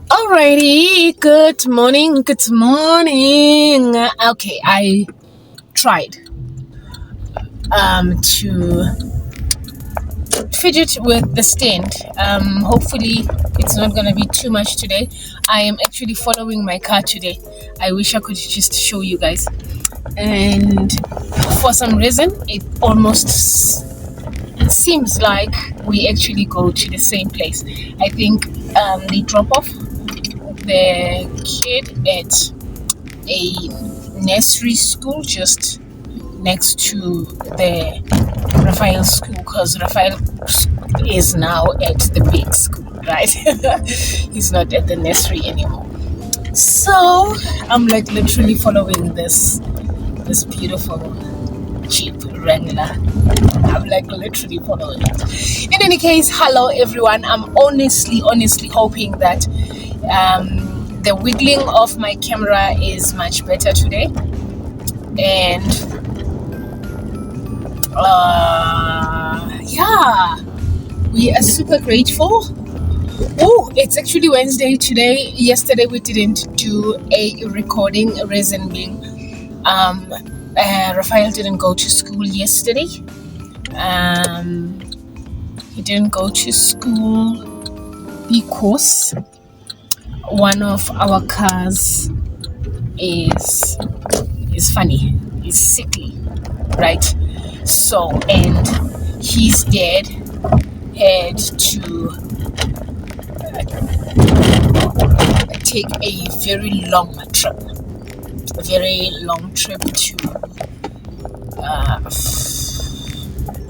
Alrighty, good morning. Okay, I tried to fidget with the stand. Hopefully it's not gonna be too much today. I am actually following my car today. I wish I could just show you guys. And for some reason, it almost seems like we actually go to the same place. I think they drop off the kid at a nursery school just next to the Raphael school, because Raphael is now at the big school, right? He's not at the nursery anymore. So I'm like literally following this beautiful Jeep Wrangler. I'm like literally following it. In any case, hello everyone. I'm honestly hoping that the wiggling of my camera is much better today, and yeah, we are super grateful. Oh, it's actually Wednesday today. Yesterday we didn't do a recording, reason being Raphael didn't go to school yesterday. He didn't go to school because one of our cars is funny, is sickly, right? So, and his dad had to take a very long trip to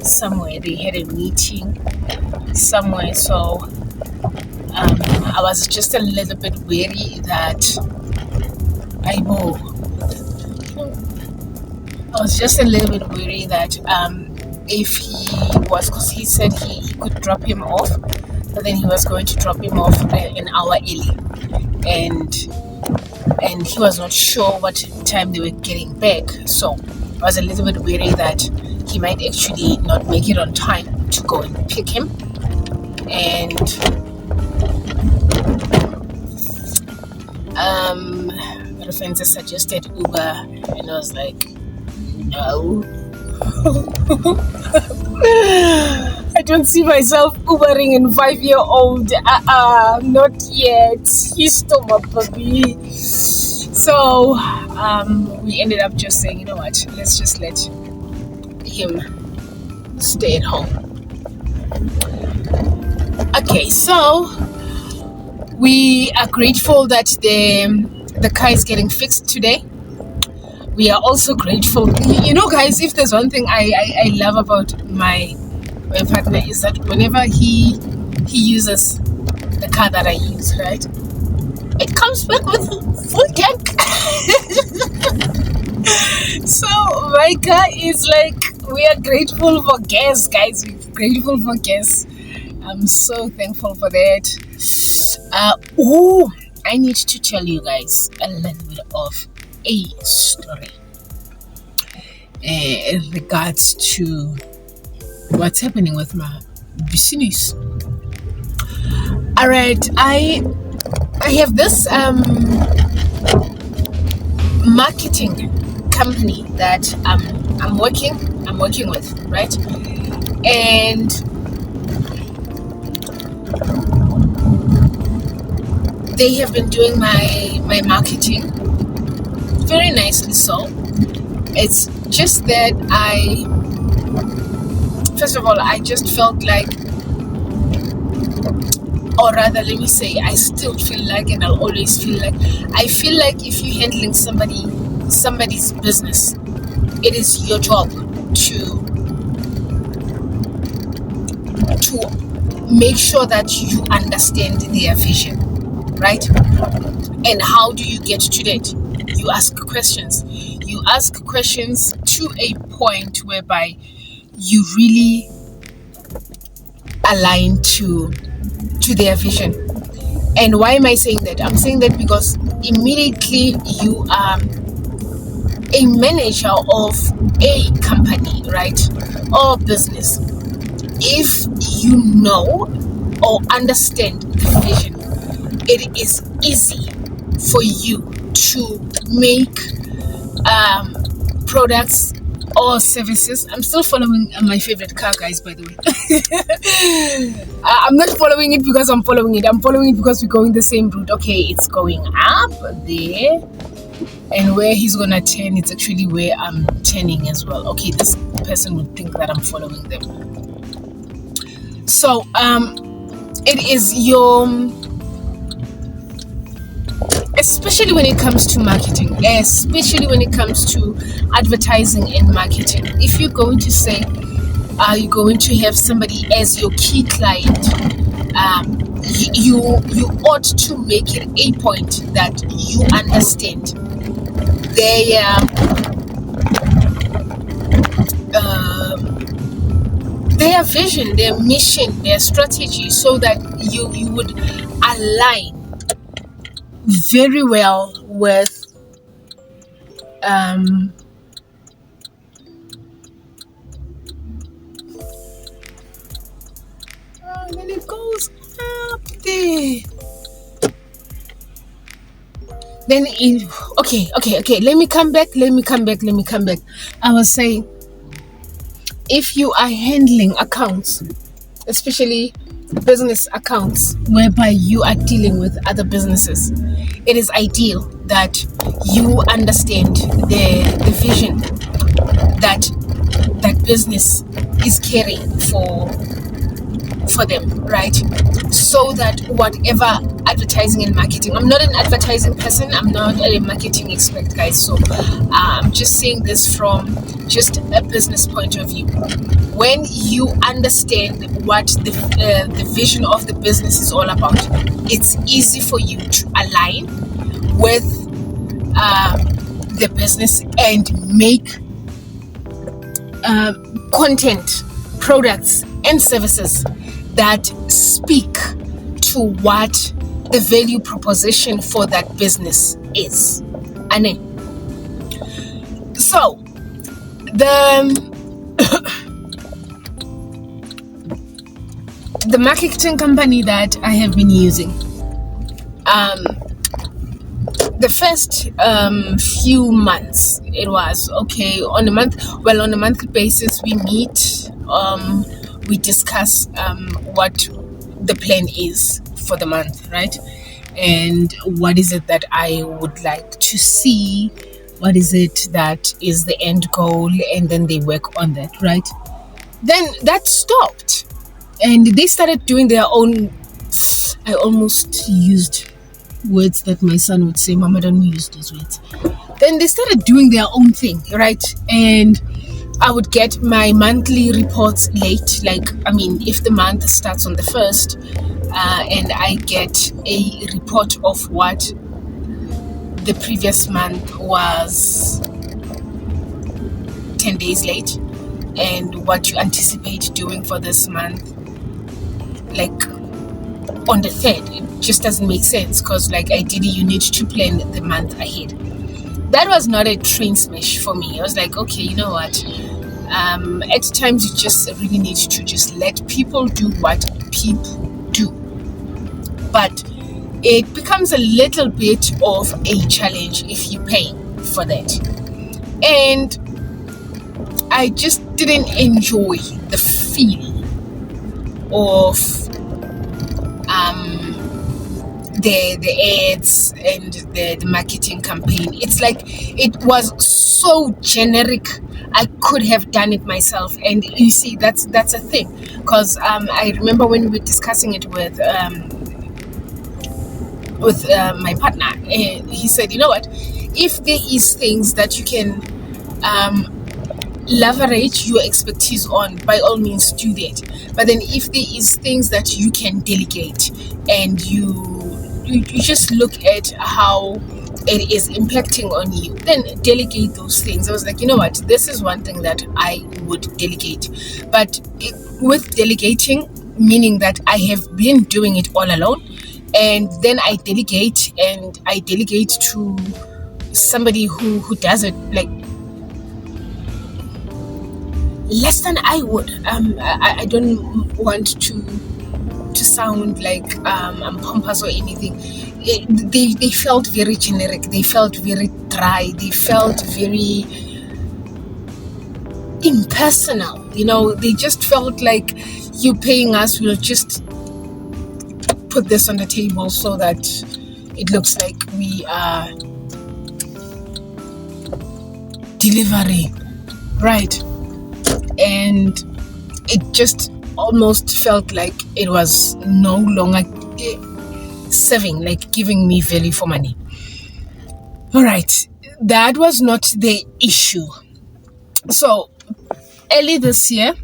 somewhere. They had a meeting somewhere, so I was just a little bit wary that if he was, because he said he could drop him off, but then he was going to drop him off an hour early, and he was not sure what time they were getting back. So I was a little bit wary that he might actually not make it on time to go and pick him. And my friends suggested Uber, and I was like, no. I don't see myself Ubering in 5-year-old. Not yet. He's still my puppy. So we ended up just saying, you know what, let's just let him stay at home. Okay, so we are grateful that the car is getting fixed today. We are also grateful, you know, guys, if there's one thing I love about my partner, is that whenever he uses the car that I use, right, it comes back with full tank. So my car is like, we are grateful for gas, guys. We're grateful for gas. I'm so thankful for that. I need to tell you guys a little bit of a story in regards to what's happening with my business. All right, I have this marketing company that I'm working with, right? And they have been doing my marketing very nicely. So it's just that first of all, I just felt like, or rather, let me say, I still feel like, and I'll always feel like, I feel like if you're handling somebody's business, it is your job to make sure that you understand their vision, right? And how do you get to that? You ask questions. You ask questions to a point whereby you really align to their vision. And why am I saying that? I'm saying that because immediately you are a manager of a company, right, or business. If you know, or understand the vision, it is easy for you to make products or services. I'm still following my favorite car, guys, by the way. I'm not following it because I'm following it. I'm following it because we're going the same route. Okay, it's going up there, and where he's gonna turn, it's actually where I'm turning as well. Okay, this person would think that I'm following them. So it is your, especially when it comes to marketing, especially when it comes to advertising and marketing. If you're going to say you're going to have somebody as your key client, you ought to make it a point that you understand their vision, their mission, their strategy, so that you would align very well with then it goes up there. Then okay, let me come back. I was saying, if you are handling accounts, especially business accounts whereby you are dealing with other businesses, it is ideal that you understand the vision that that business is carrying for them, right? So that whatever advertising and marketing, I'm not an advertising person, I'm not a marketing expert, guys, so I'm just saying this from just a business point of view. When you understand what the vision of the business is all about, it's easy for you to align with the business and make content, products and services that speak to what the value proposition for that business is. And so the marketing company that I have been using, the first few months, it was okay. On a monthly basis, we meet, we discuss what the plan is for the month, right? And what is it that I would like to see, what is it that is the end goal, and then they work on that, right? Then that stopped, and they started doing their own. I almost used words that my son would say, Mama, don't use those words. Then they started doing their own thing, right? And I would get my monthly reports late. Like, I mean, if the month starts on the 1st, and I get a report of what the previous month was 10 days late, and what you anticipate doing for this month, like on the 3rd, it just doesn't make sense, because like ideally you need to plan the month ahead. That was not a train smash for me. I was like, okay, you know what, at times you just really need to just let people do what people do, but it becomes a little bit of a challenge if you pay for that. And I just didn't enjoy the feel of the ads and the marketing campaign. It's like it was so generic. I could have done it myself. And you see, that's a thing, because I remember when we were discussing it with my partner, and he said, you know what, if there is things that you can leverage your expertise on, by all means do that. But then if there is things that you can delegate, and you just look at how it is impacting on you, then delegate those things. I was like, you know what, this is one thing that I would delegate. But with delegating, meaning that I have been doing it all alone, and then I delegate to somebody who does it like less than I would. I don't want to to sound like I'm pompous or anything. They felt very generic. They felt very dry. They felt very impersonal. They just felt like you paying us. We'll just put this on the table so that it looks like we are delivering, right? And it just almost felt like it was no longer serving, like giving me value for money. All right, that was not the issue. So early this year,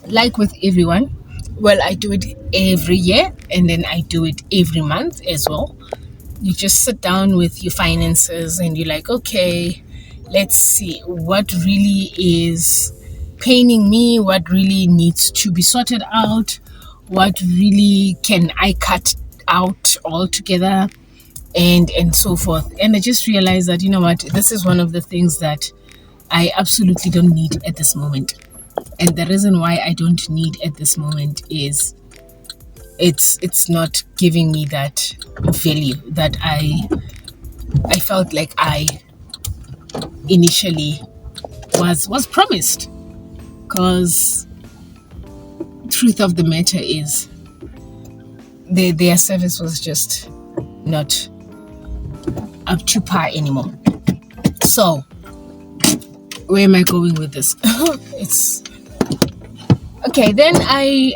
like with everyone, well, I do it every year and then I do it every month as well. You just sit down with your finances and you're like, okay, let's see what really is paining me, what really needs to be sorted out, what really can I cut out altogether, and so forth. And I just realized that, you know what, this is one of the things that I absolutely don't need at this moment. And the reason why I don't need at this moment is it's not giving me that value that I felt like I initially was promised. Because truth of the matter is their service was just not up to par anymore. So where am I going with this? It's okay. Then I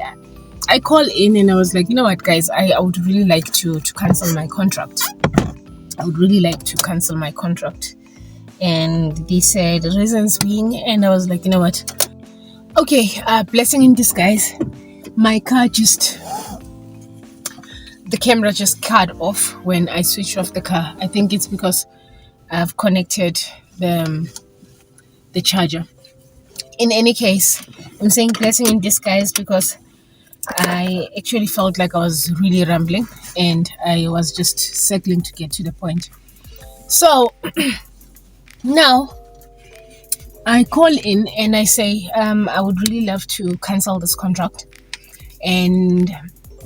call in and I was like, you know what, guys, I would really like to cancel my contract. I would really like to cancel my contract. And they said reasons being, and I was like, you know what, okay, blessing in disguise. My car the camera just cut off when I switched off the car. I think it's because I've connected the charger. In any case, I'm saying blessing in disguise because I actually felt like I was really rambling and I was just circling to get to the point. So now I call in and I say, I would really love to cancel this contract. And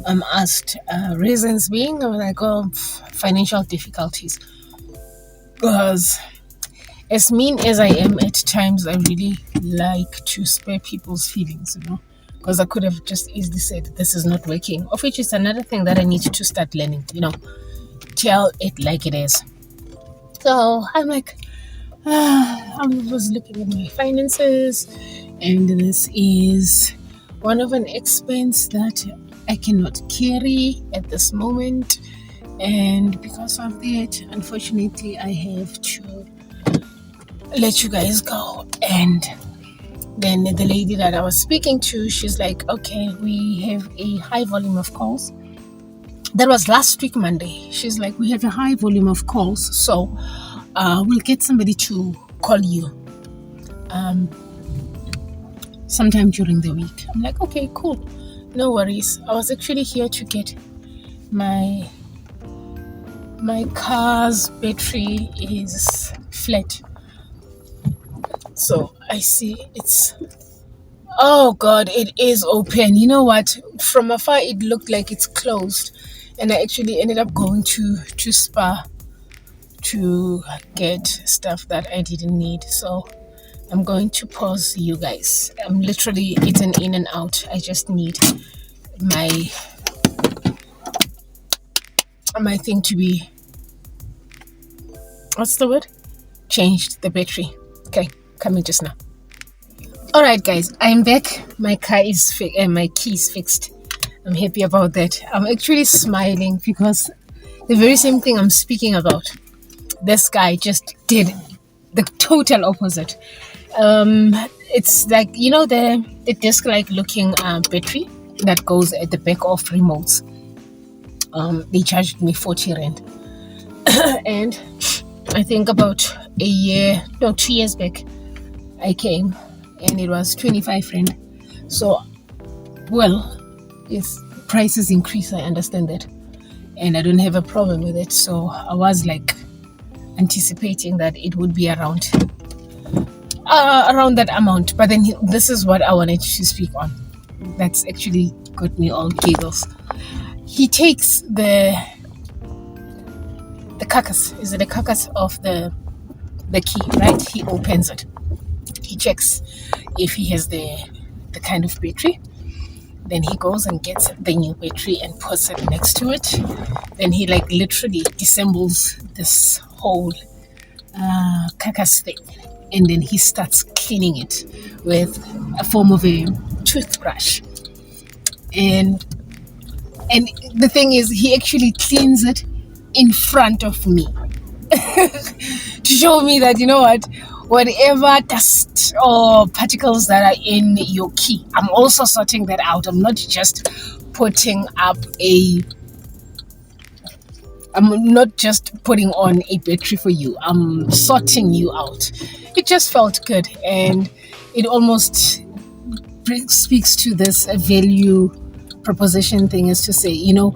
I'm asked reasons being, I'm like, financial difficulties. Because as mean as I am at times, I really like to spare people's feelings, because I could have just easily said, this is not working, of which is another thing that I need to start learning, tell it like it is. So I'm like, I was looking at my finances, and this is one of an expense that I cannot carry at this moment, and because of that, unfortunately, I have to let you guys go. And then the lady that I was speaking to, she's like, okay, we have a high volume of calls. That was last week Monday. She's like, we have a high volume of calls, so we'll get somebody to call you sometime during the week. I'm like, okay, cool, no worries. I was actually here to get my car's battery is flat. So I see it's, oh God, it is open. You know what? From afar, it looked like it's closed. And I actually ended up going to Spar to get stuff that I didn't need. So I'm going to pause you guys. I'm literally eating in and out. I just need my thing to be, what's the word? Changed the battery. Okay, coming just now. All right, guys, I'm back. My car is my key is fixed. I'm happy about that. I'm actually smiling because the very same thing I'm speaking about, this guy just did the total opposite. It's like, the disc-like looking battery that goes at the back of remotes. They charged me 40 rand. And I think about 2 years back, I came and it was 25 rand. So, well, if prices increase, I understand that. And I don't have a problem with it. So I was like anticipating that it would be around that amount. But then this is what I wanted to speak on. that's actually got me all giggles. He takes the carcass. Is it the carcass of the key, right? He opens it. He checks if he has the kind of battery. Then he goes and gets the new battery and puts it next to it. Then he like literally disassembles this whole carcass thing, and then he starts cleaning it with a form of a toothbrush. And and the thing is, he actually cleans it in front of me to show me that, you know what, whatever dust or particles that are in your key, I'm also sorting that out. I'm not just putting up a I'm not just putting on a battery for you. I'm sorting you out. It just felt good, and it almost speaks to this value proposition thing, is to say, you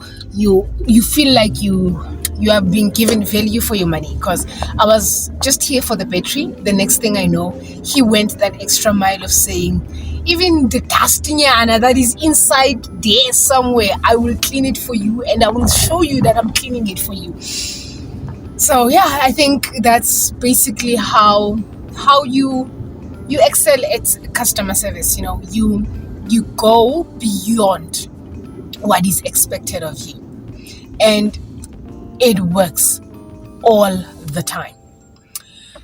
feel like you are being given value for your money. Because I was just here for the battery. The next thing I know, he went that extra mile of saying, even the castañana that is inside there somewhere, I will clean it for you, and I will show you that I'm cleaning it for you. So yeah, I think that's basically how you excel at customer service. You go beyond what is expected of you, and it works all the time.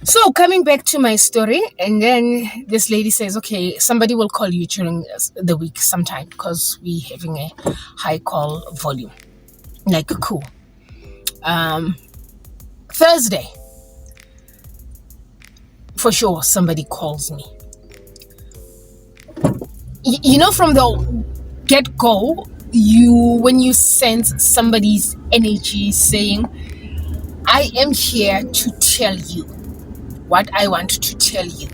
So coming back to my story, and then this lady says, okay, somebody will call you during the week sometime because we're having a high call volume. Like, cool. Thursday, for sure, somebody calls me. From the get-go, when you sense somebody's energy saying, I am here to tell you what I want to tell you,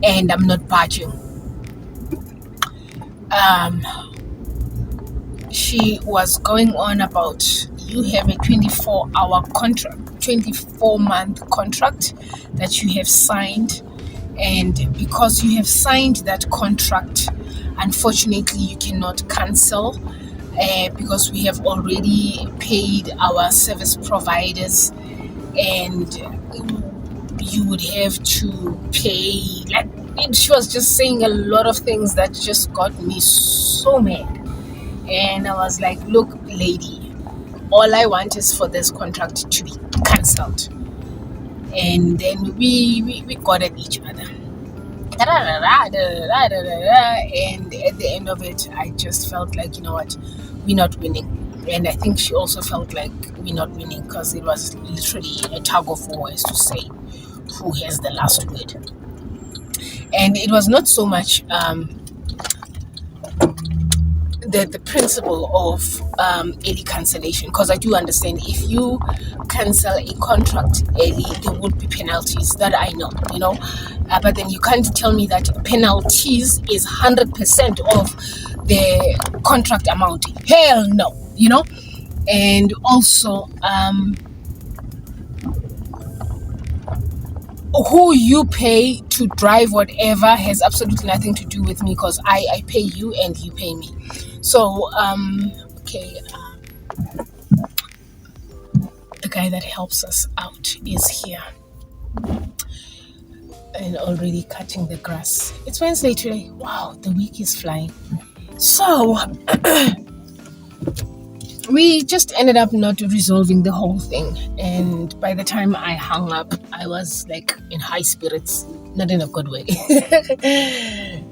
and I'm not budging. She was going on about, you have a 24-hour contract, 24-month contract that you have signed, and because you have signed that contract, unfortunately you cannot cancel, because we have already paid our service providers, and you would have to pay, like, she was just saying a lot of things that just got me so mad. And I was like, look, lady, all I want is for this contract to be cancelled. And then we got at each other. And at the end of it, I just felt like, you know what, we're not winning. And I think she also felt like we're not winning, because it was literally a tug of war as to say who has the last word. And it was not so much the principle of early cancellation, because I do understand if you cancel a contract early, there would be penalties, that I know. But then you can't tell me that penalties is 100% of the contract amount. Hell no. And also, who you pay to drive whatever has absolutely nothing to do with me, because I pay you and you pay me. So okay, the guy that helps us out is here and already cutting the grass. It's Wednesday today. Wow, the week is flying. So we just ended up not resolving the whole thing, and by the time I hung up, I was like in high spirits, not in a good way.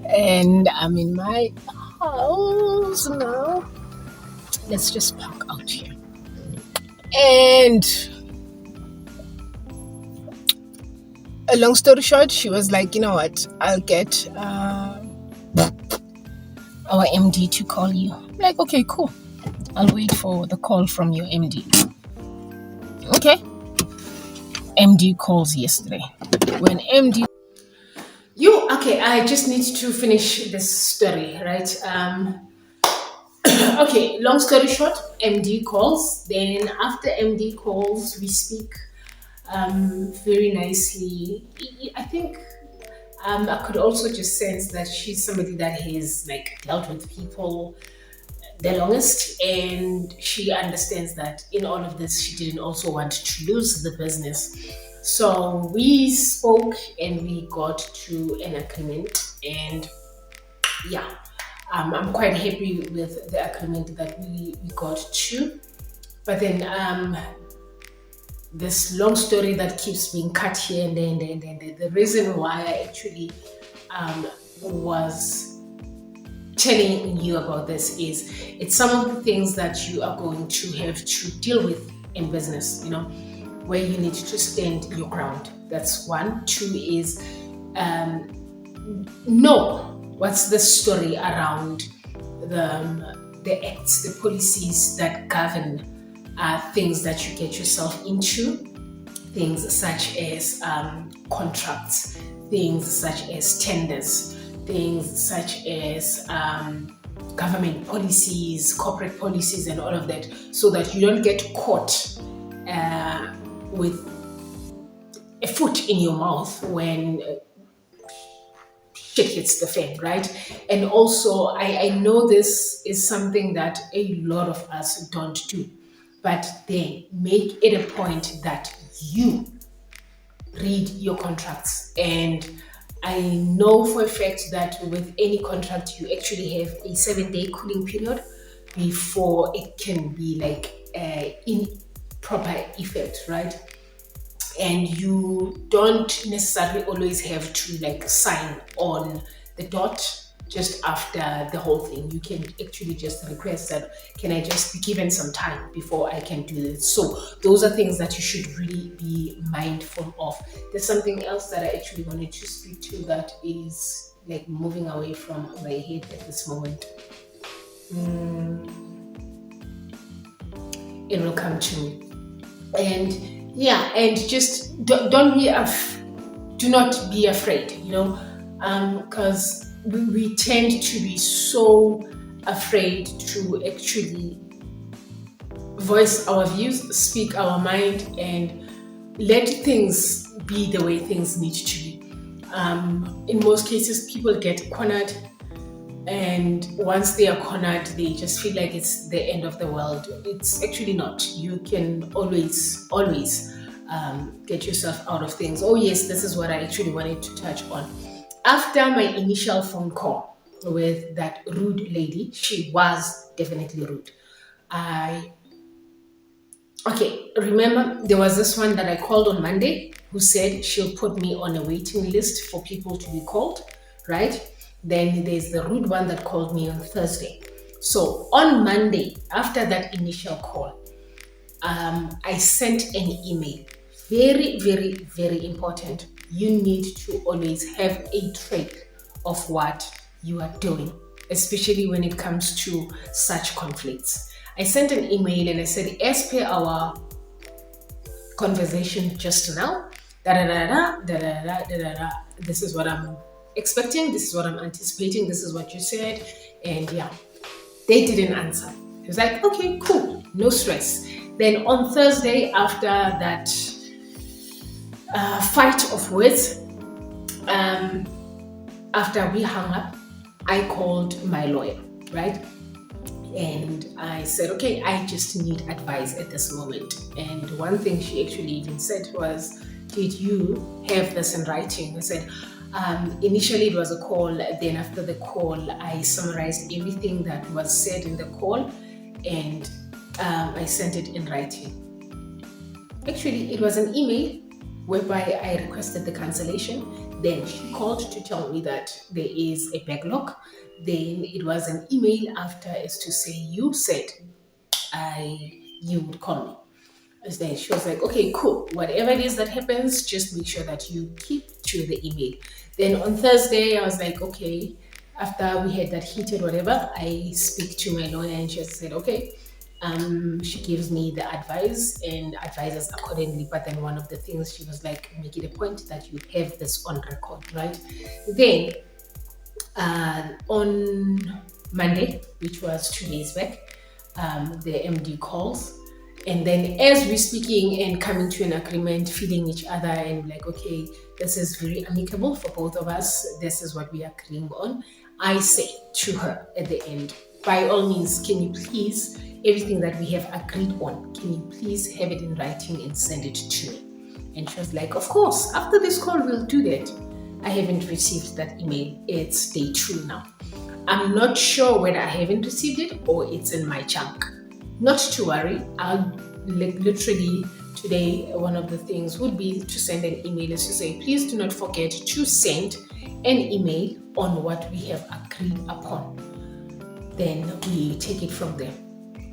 And I'm in my house now. Let's just park out here. And a long story short, she was like, you know what, I'll get our MD to call you. I'm like, okay, cool, I'll wait for the call from your MD. Okay. MD calls yesterday. When MD... Okay, I just need to finish this story, right? Okay, long story short, MD calls. Then after MD calls, we speak very nicely. I think I could also just sense that she's somebody that has like dealt with people the longest, and she understands that in all of this she didn't also want to lose the business. So we spoke and we got to an agreement, and yeah, I'm quite happy with the agreement that we got to. But then this long story that keeps being cut here and there and there and there. And there. The reason why I actually was telling you about this is it's some of the things that you are going to have to deal with in business, where you need to stand your ground. That's one. Two is know what's the story around the acts, the policies that govern things that you get yourself into, things such as contracts, things such as tenders, things such as government policies, corporate policies, and all of that, so that you don't get caught with a foot in your mouth when shit hits the fan, right? And also, I know this is something that a lot of us don't do, but then make it a point that you read your contracts. And I know for a fact that with any contract, you actually have a 7-day cooling period before it can be like in proper effect, right? And you don't necessarily always have to like sign on the dot just after the whole thing. You can actually just request that, can I just be given some time before I can do this? So those are things that you should really be mindful of. There's something else that I actually wanted to speak to that is like moving away from my head at this moment. It will come to me. And yeah, and just do not be afraid, because we tend to be so afraid to actually voice our views, speak our mind, and let things be the way things need to be. In most cases, people get cornered, and once they are cornered, they just feel like it's the end of the world. It's actually not. You can always get yourself out of things. Oh yes, this is what I actually wanted to touch on. After my initial phone call with that rude lady, she was definitely rude. Remember there was this one that I called on Monday who said she'll put me on a waiting list for people to be called, right? Then there's the rude one that called me on Thursday. So on Monday, after that initial call, I sent an email. Very, very, very important. You need to always have a trail of what you are doing, especially when it comes to such conflicts. I sent an email and I said, as per our conversation just now, this is what I'm expecting, this is what I'm anticipating, this is what you said. And yeah, they didn't answer. It was like, okay, cool, no stress. Then on Thursday, after that fight of words, after we hung up, I called my lawyer, right? And I said, okay, I just need advice at this moment. And one thing she actually even said was, did you have this in writing? I said, initially it was a call, then after the call, I summarized everything that was said in the call, and I sent it in writing. Actually, it was an email whereby I requested the cancellation. Then she called to tell me that there is a backlog. Then it was an email after as to say, you said you would call me. And then she was like, okay, cool. Whatever it is that happens, just make sure that you keep to the email. Then on Thursday, I was like, okay, after we had that heated whatever, I speak to my lawyer and she said, okay. She gives me the advice and advises accordingly. But then one of the things she was like, make it a point that you have this on record, right? Then on Monday, which was 2 days back, the MD calls And then as we're speaking and coming to an agreement, feeling each other and like, okay, this is very amicable for both of us. This is what we are agreeing on. I say to her at the end, by all means, can you please, everything that we have agreed on, can you please have it in writing and send it to me? And she was like, of course, after this call, we'll do that. I haven't received that email. It's day 2 now. I'm not sure whether I haven't received it or it's in my junk. Not to worry. I'll literally today, one of the things would be to send an email is to say, please do not forget to send an email on what we have agreed upon. Then we take it from there.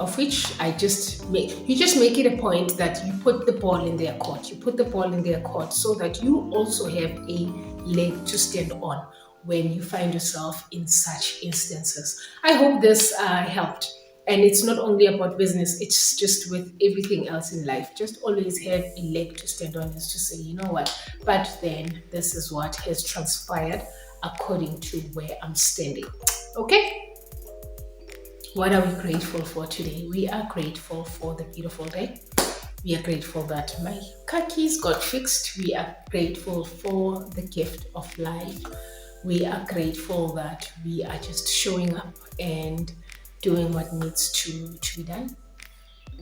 Of which you just make it a point that you put the ball in their court. You put the ball in their court so that you also have a leg to stand on when you find yourself in such instances. I hope this helped. And it's not only about business, it's just with everything else in life. Just always have a leg to stand on, is to say, you know what, but then this is what has transpired according to where I'm standing. Okay? What are we grateful for today? We are grateful for the beautiful day. We are grateful that my car keys got fixed. We are grateful for the gift of life. We are grateful that we are just showing up and doing what needs to be done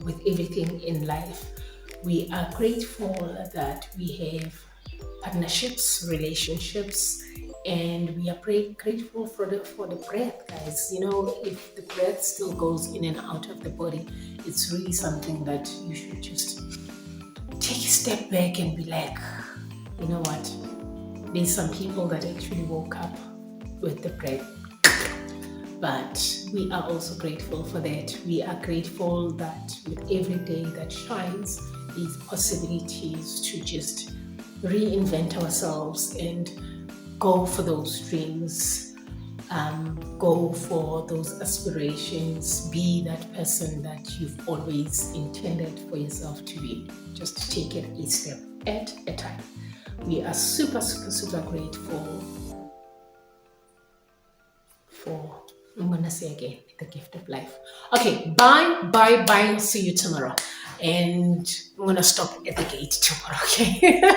with everything in life. We are grateful that we have partnerships, relationships, and we are grateful for the breath, guys. You know, if the breath still goes in and out of the body, it's really something that you should just take a step back and be like, you know what, there's some people that actually woke up with the breath. But we are also grateful for that. We are grateful that with every day that shines, these possibilities to just reinvent ourselves and go for those dreams, go for those aspirations, be that person that you've always intended for yourself to be. Just take it a step at a time. We are super, super, super grateful for, I'm going to say again, the gift of life. Okay, bye, bye, bye. See you tomorrow. And I'm going to stop at the gate tomorrow, okay?